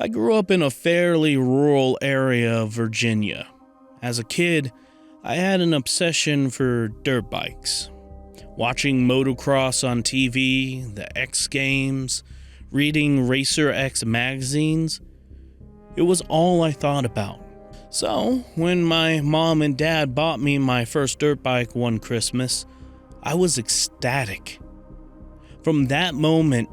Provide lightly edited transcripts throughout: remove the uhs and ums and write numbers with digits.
I grew up in a fairly rural area of Virginia. As a kid, I had an obsession for dirt bikes. Watching motocross on TV, the X Games, reading Racer X magazines, it was all I thought about. So, when my mom and dad bought me my first dirt bike one Christmas, I was ecstatic. From that moment,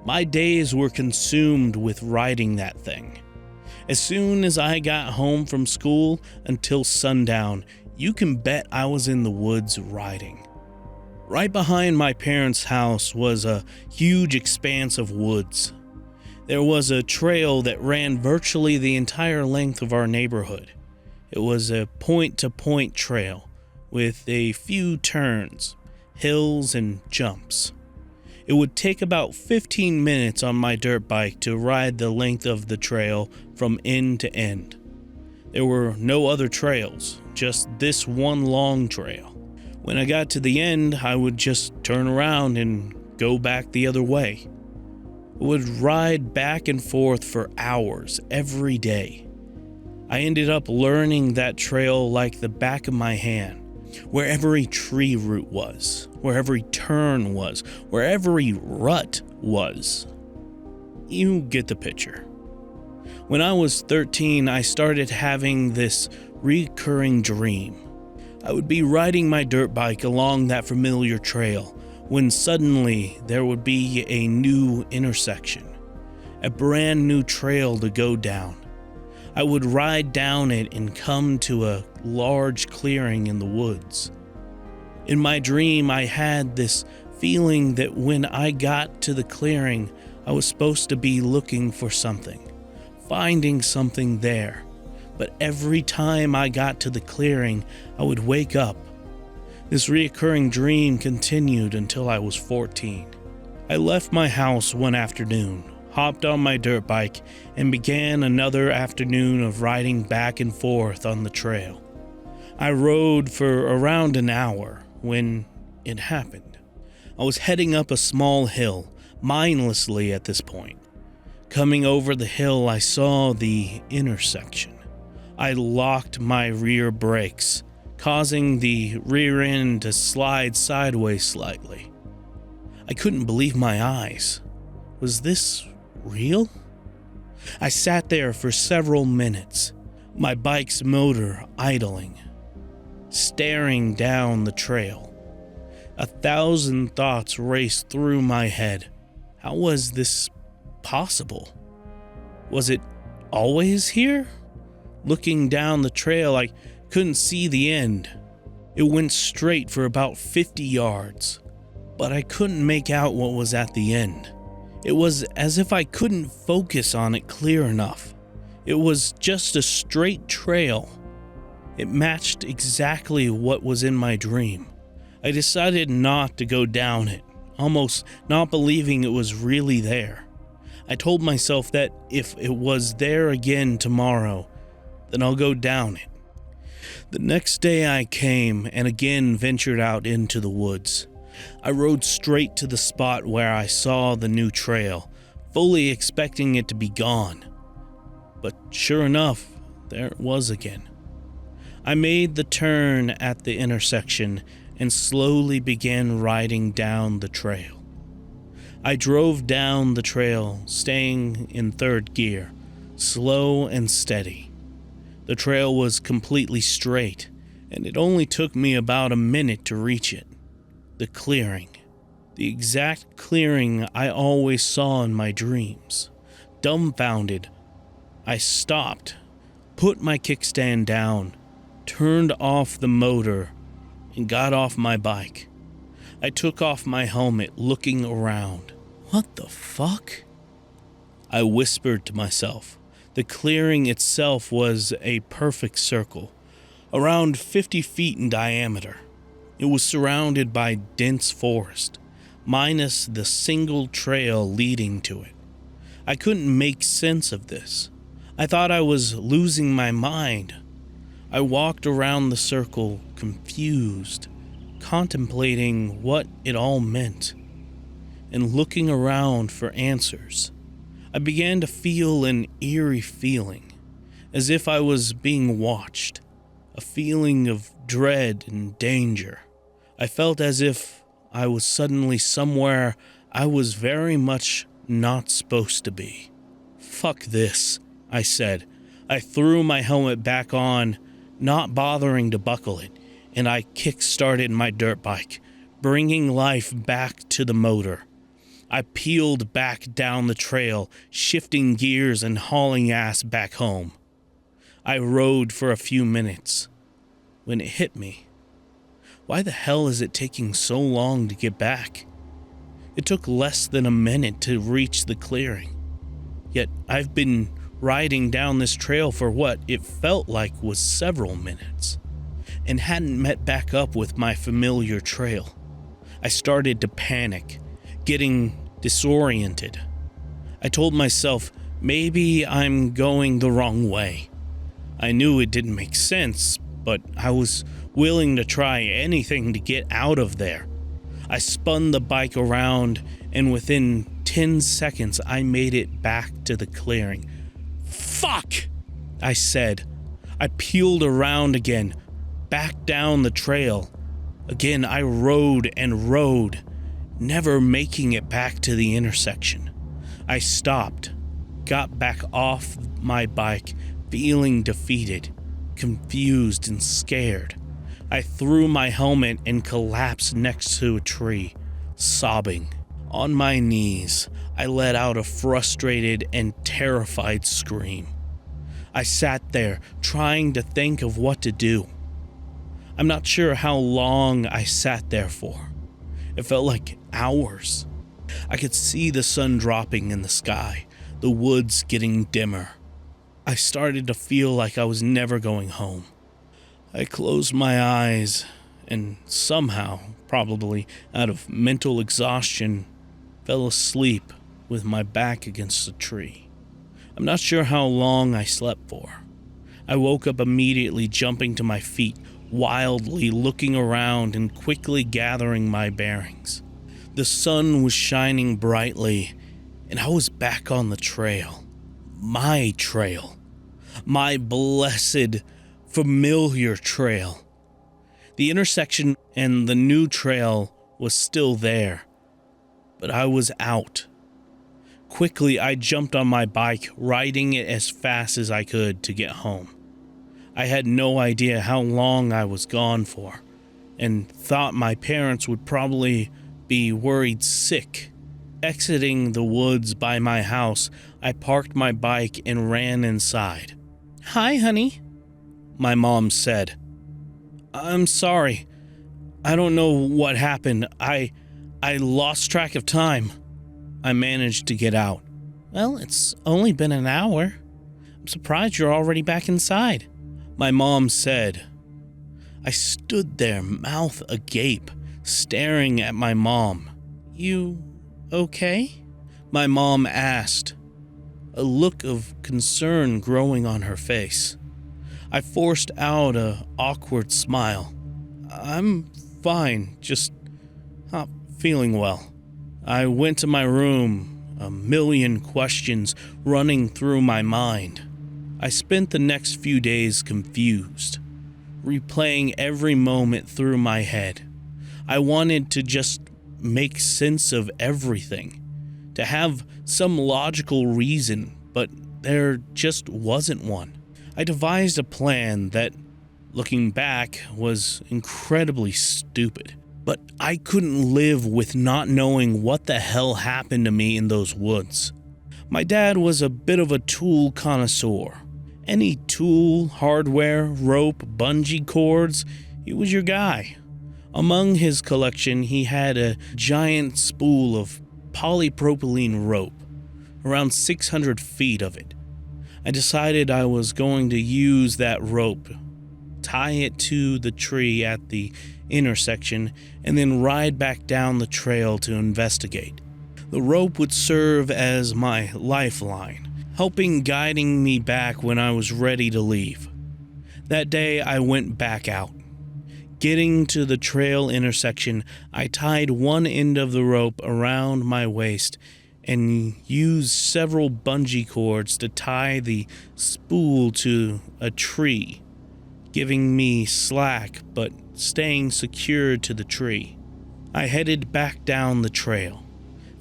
my days were consumed with riding that thing. As soon as I got home from school until sundown, you can bet I was in the woods riding. Right behind my parents' house was a huge expanse of woods. There was a trail that ran virtually the entire length of our neighborhood. It was a point-to-point trail with a few turns, hills, and jumps. It would take about 15 minutes on my dirt bike to ride the length of the trail from end to end. There were no other trails, just this one long trail. When I got to the end, I would just turn around and go back the other way. I would ride back and forth for hours every day. I ended up learning that trail like the back of my hand, where every tree root was, where every turn was, where every rut was. You get the picture. When I was 13, I started having this recurring dream. I would be riding my dirt bike along that familiar trail when suddenly there would be a new intersection, a brand new trail to go down. I would ride down it and come to a large clearing in the woods. In my dream, I had this feeling that when I got to the clearing, I was supposed to be looking for something, finding something there. But every time I got to the clearing, I would wake up. This reoccurring dream continued until I was 14. I left my house one afternoon, hopped on my dirt bike, and began another afternoon of riding back and forth on the trail. I rode for around an hour when it happened. I was heading up a small hill, mindlessly at this point. Coming over the hill, I saw the intersection. I locked my rear brakes, causing the rear end to slide sideways slightly. I couldn't believe my eyes. Was this real? I sat there for several minutes, my bike's motor idling, staring down the trail. 1,000 thoughts raced through my head. How was this possible? Was it always here? Looking down the trail, I couldn't see the end. It went straight for about 50 yards, but I couldn't make out what was at the end. It was as if I couldn't focus on it clear enough. It was just a straight trail. It matched exactly what was in my dream. I decided not to go down it, almost not believing it was really there. I told myself that if it was there again tomorrow, then I'll go down it. The next day I came and again ventured out into the woods. I rode straight to the spot where I saw the new trail, fully expecting it to be gone. But sure enough, there it was again. I made the turn at the intersection and slowly began riding down the trail. I drove down the trail, staying in third gear, slow and steady. The trail was completely straight, and it only took me about a minute to reach it. The clearing. The exact clearing I always saw in my dreams. Dumbfounded, I stopped, put my kickstand down, turned off the motor, and got off my bike. I took off my helmet, looking around. What the fuck? I whispered to myself. The clearing itself was a perfect circle, around 50 feet in diameter. It was surrounded by dense forest, minus the single trail leading to it. I couldn't make sense of this. I thought I was losing my mind. I walked around the circle, confused, contemplating what it all meant, and looking around for answers. I began to feel an eerie feeling, as if I was being watched, a feeling of dread and danger. I felt as if I was suddenly somewhere I was very much not supposed to be. "Fuck this," I said. I threw my helmet back on, not bothering to buckle it, and I kick-started my dirt bike, bringing life back to the motor. I peeled back down the trail, shifting gears and hauling ass back home. I rode for a few minutes when it hit me. Why the hell is it taking so long to get back? It took less than a minute to reach the clearing. Yet I've been riding down this trail for what it felt like was several minutes, and hadn't met back up with my familiar trail. I started to panic, getting disoriented. I told myself maybe I'm going the wrong way. I knew it didn't make sense, but I was willing to try anything to get out of there. I spun the bike around, and within 10 seconds I made it back to the clearing. "Fuck!" I said. I peeled around again, back down the trail. Again I rode and rode, never making it back to the intersection. I stopped, got back off my bike, feeling defeated, confused and scared. I threw my helmet and collapsed next to a tree, sobbing. On my knees, I let out a frustrated and terrified scream. I sat there, trying to think of what to do. I'm not sure how long I sat there for. It felt like hours. I could see the sun dropping in the sky, the woods getting dimmer. I started to feel like I was never going home. I closed my eyes and somehow, probably out of mental exhaustion, fell asleep with my back against a tree. I'm not sure how long I slept for. I woke up immediately, jumping to my feet, wildly looking around and quickly gathering my bearings. The sun was shining brightly, and I was back on the trail. My trail. My blessed, familiar trail. The intersection and the new trail was still there, but I was out. Quickly, I jumped on my bike, riding it as fast as I could to get home. I had no idea how long I was gone for, and thought my parents would probably be worried sick. Exiting the woods by my house, I parked my bike and ran inside. "Hi, honey," my mom said. "I'm sorry. I don't know what happened. I lost track of time." I managed to get out. "Well, it's only been an hour. I'm surprised you're already back inside," my mom said. I stood there, mouth agape, staring at my mom. "You okay?" my mom asked, a look of concern growing on her face. I forced out an awkward smile. "I'm fine, just not feeling well." I went to my room, a million questions running through my mind. I spent the next few days confused, replaying every moment through my head. I wanted to just make sense of everything, to have some logical reason, but there just wasn't one. I devised a plan that, looking back, was incredibly stupid. But I couldn't live with not knowing what the hell happened to me in those woods. My dad was a bit of a tool connoisseur. Any tool, hardware, rope, bungee cords, he was your guy. Among his collection, he had a giant spool of polypropylene rope, around 600 feet of it. I decided I was going to use that rope, tie it to the tree at the intersection, and then ride back down the trail to investigate. The rope would serve as my lifeline, helping guiding me back when I was ready to leave. That day I went back out. Getting to the trail intersection, I tied one end of the rope around my waist and used several bungee cords to tie the spool to a tree, giving me slack but staying secured to the tree. I headed back down the trail,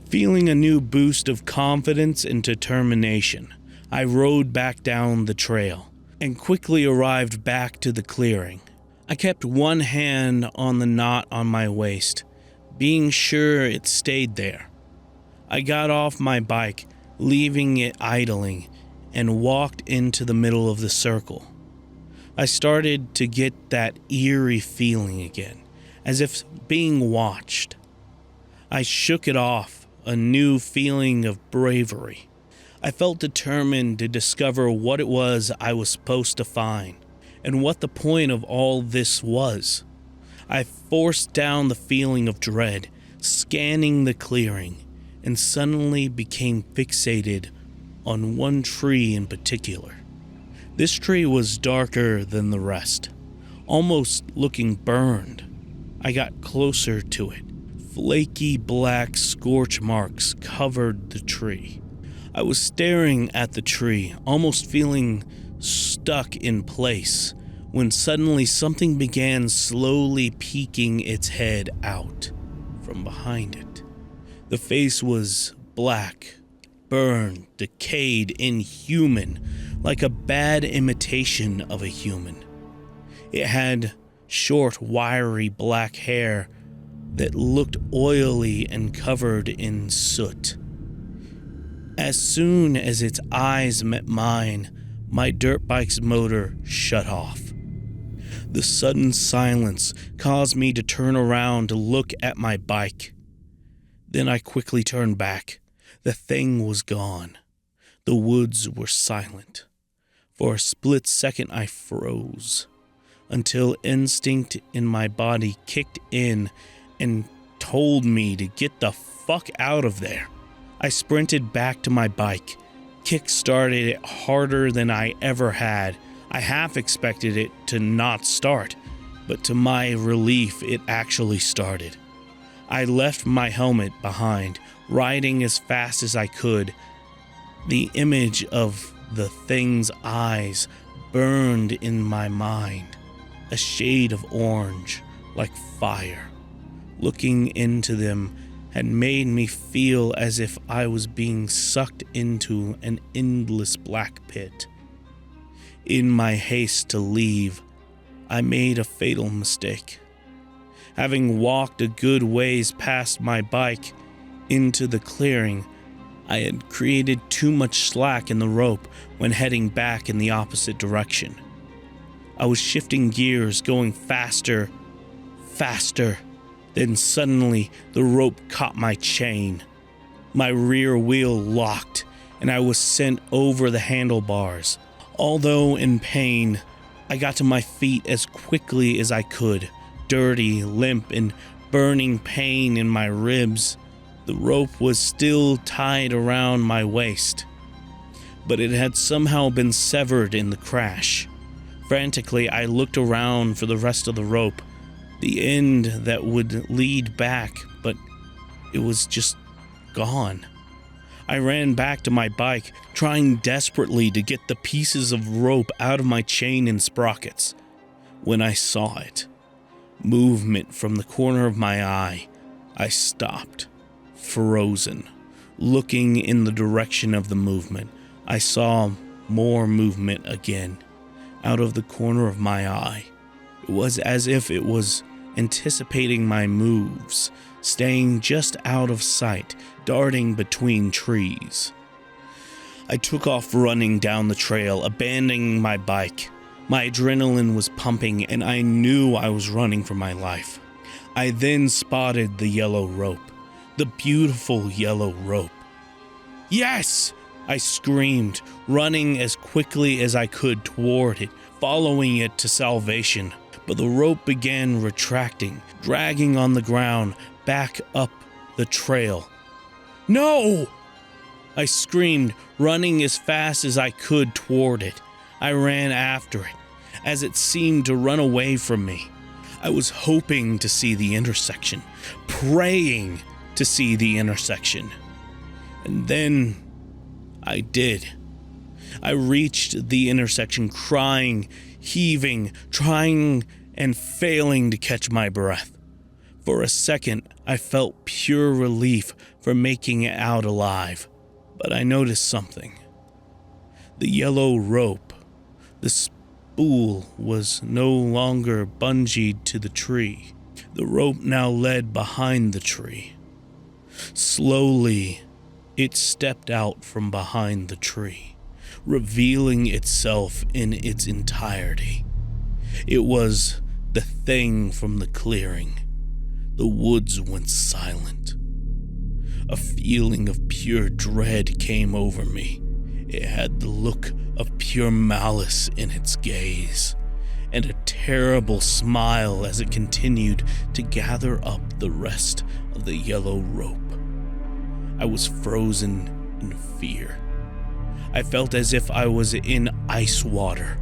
feeling a new boost of confidence and determination. I rode back down the trail and quickly arrived back to the clearing. I kept one hand on the knot on my waist, being sure it stayed there. I got off my bike, leaving it idling, and walked into the middle of the circle. I started to get that eerie feeling again, as if being watched. I shook it off, a new feeling of bravery. I felt determined to discover what it was I was supposed to find, and what the point of all this was. I forced down the feeling of dread, scanning the clearing, and suddenly became fixated on one tree in particular. This tree was darker than the rest, almost looking burned. I got closer to it. Flaky black scorch marks covered the tree. I was staring at the tree, almost feeling stuck in place, when suddenly something began slowly peeking its head out from behind it. The face was black, burned, decayed, inhuman, like a bad imitation of a human. It had short, wiry black hair that looked oily and covered in soot. As soon as its eyes met mine, my dirt bike's motor shut off. The sudden silence caused me to turn around to look at my bike. Then I quickly turned back. The thing was gone. The woods were silent. For a split second I froze, until instinct in my body kicked in and told me to get the fuck out of there. I sprinted back to my bike, kick-started it harder than I ever had. I half expected it to not start, but to my relief, it actually started. I left my helmet behind, riding as fast as I could. The image of the thing's eyes burned in my mind, a shade of orange, like fire. Looking into them had made me feel as if I was being sucked into an endless black pit. In my haste to leave, I made a fatal mistake. Having walked a good ways past my bike into the clearing, I had created too much slack in the rope when heading back in the opposite direction. I was shifting gears, going faster, then suddenly the rope caught my chain. My rear wheel locked, and I was sent over the handlebars. Although in pain, I got to my feet as quickly as I could, dirty, limp, and burning pain in my ribs. The rope was still tied around my waist, but it had somehow been severed in the crash. Frantically, I looked around for the rest of the rope, the end that would lead back, but it was just gone. I ran back to my bike, trying desperately to get the pieces of rope out of my chain and sprockets, when I saw it. Movement from the corner of my eye. I stopped, frozen, looking in the direction of the movement. I saw more movement again, out of the corner of my eye. It was as if it was anticipating my moves, staying just out of sight, darting between trees. I took off running down the trail, abandoning my bike. My adrenaline was pumping, and I knew I was running for my life. I then spotted the yellow rope, the beautiful yellow rope. Yes! I screamed, running as quickly as I could toward it, following it to salvation. But the rope began retracting, dragging on the ground, back up the trail. No! I screamed, running as fast as I could toward it. I ran after it, as it seemed to run away from me. I was hoping to see the intersection, praying to see the intersection. And then I did. I reached the intersection crying, heaving, trying and failing to catch my breath. For a second, I felt pure relief for making it out alive. But I noticed something. The yellow rope, the spool, was no longer bungeed to the tree. The rope now led behind the tree. Slowly, it stepped out from behind the tree, revealing itself in its entirety. It was the thing from the clearing. The woods went silent. A feeling of pure dread came over me. It had the look of pure malice in its gaze, and a terrible smile as it continued to gather up the rest of the yellow rope. I was frozen in fear. I felt as if I was in ice water.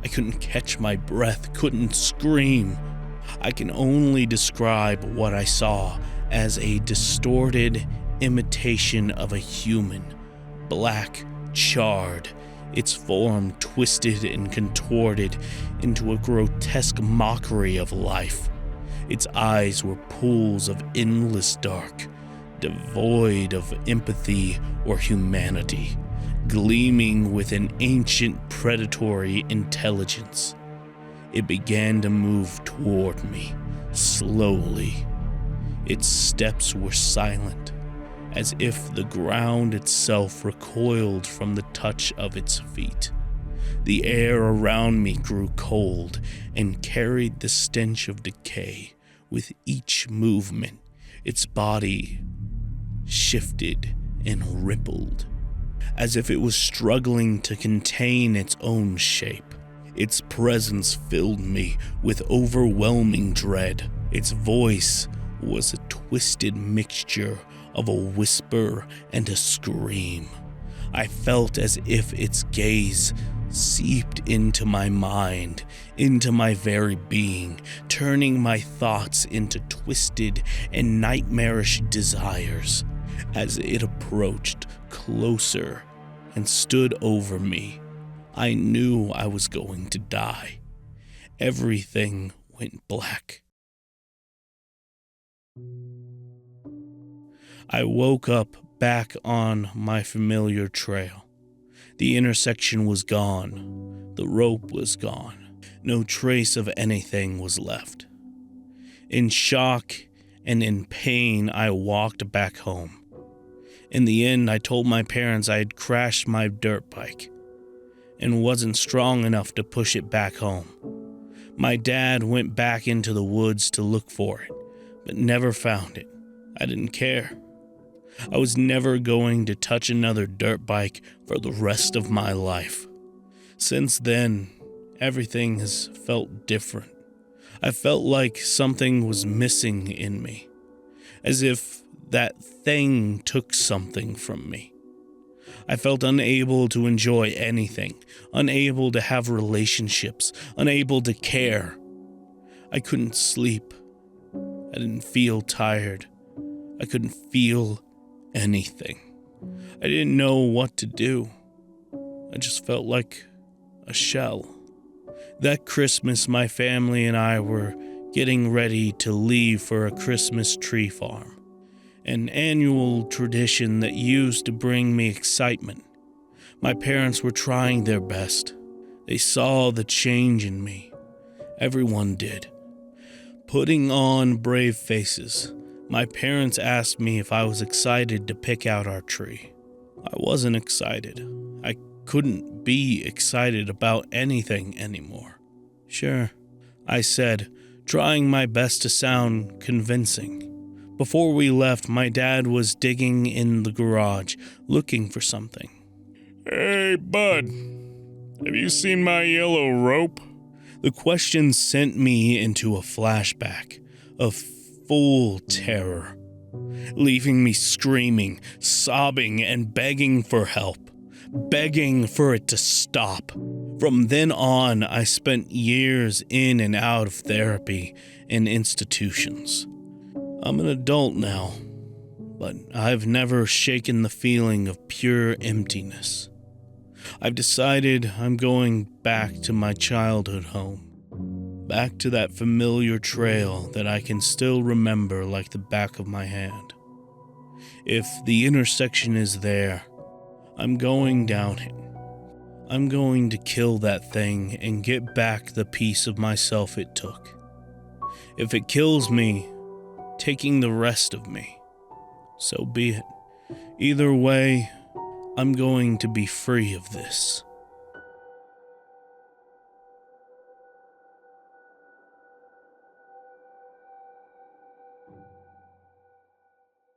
I couldn't catch my breath, couldn't scream. I can only describe what I saw as a distorted imitation of a human, black, charred, its form twisted and contorted into a grotesque mockery of life. Its eyes were pools of endless dark, devoid of empathy or humanity, gleaming with an ancient predatory intelligence. It began to move toward me, slowly. Its steps were silent, as if the ground itself recoiled from the touch of its feet. The air around me grew cold and carried the stench of decay. With each movement, its body shifted and rippled, as if it was struggling to contain its own shape. Its presence filled me with overwhelming dread. Its voice was a twisted mixture of a whisper and a scream. I felt as if its gaze seeped into my mind, into my very being, turning my thoughts into twisted and nightmarish desires. As it approached closer and stood over me, I knew I was going to die. Everything went black. I woke up back on my familiar trail. The intersection was gone. The rope was gone. No trace of anything was left. In shock and in pain, I walked back home. In the end, I told my parents I had crashed my dirt bike and wasn't strong enough to push it back home. My dad went back into the woods to look for it, but never found it. I didn't care. I was never going to touch another dirt bike for the rest of my life. Since then, everything has felt different. I felt like something was missing in me, as if that thing took something from me. I felt unable to enjoy anything, unable to have relationships, unable to care. I couldn't sleep. I didn't feel tired. I couldn't feel anything. I didn't know what to do. I just felt like a shell. That Christmas, my family and I were getting ready to leave for a Christmas tree farm, an annual tradition that used to bring me excitement. My parents were trying their best. They saw the change in me. Everyone did. Putting on brave faces, my parents asked me if I was excited to pick out our tree. I wasn't excited. I couldn't be excited about anything anymore. Sure, I said, trying my best to sound convincing. Before we left, my dad was digging in the garage, looking for something. "Hey, bud, have you seen my yellow rope?" The question sent me into a flashback of full terror, leaving me screaming, sobbing, and begging for help, begging for it to stop. From then on, I spent years in and out of therapy and institutions. I'm an adult now, but I've never shaken the feeling of pure emptiness. I've decided I'm going back to my childhood home, back to that familiar trail that I can still remember like the back of my hand. If the intersection is there, I'm going down it. I'm going to kill that thing and get back the piece of myself it took. If it kills me, taking the rest of me, so be it. Either way, I'm going to be free of this.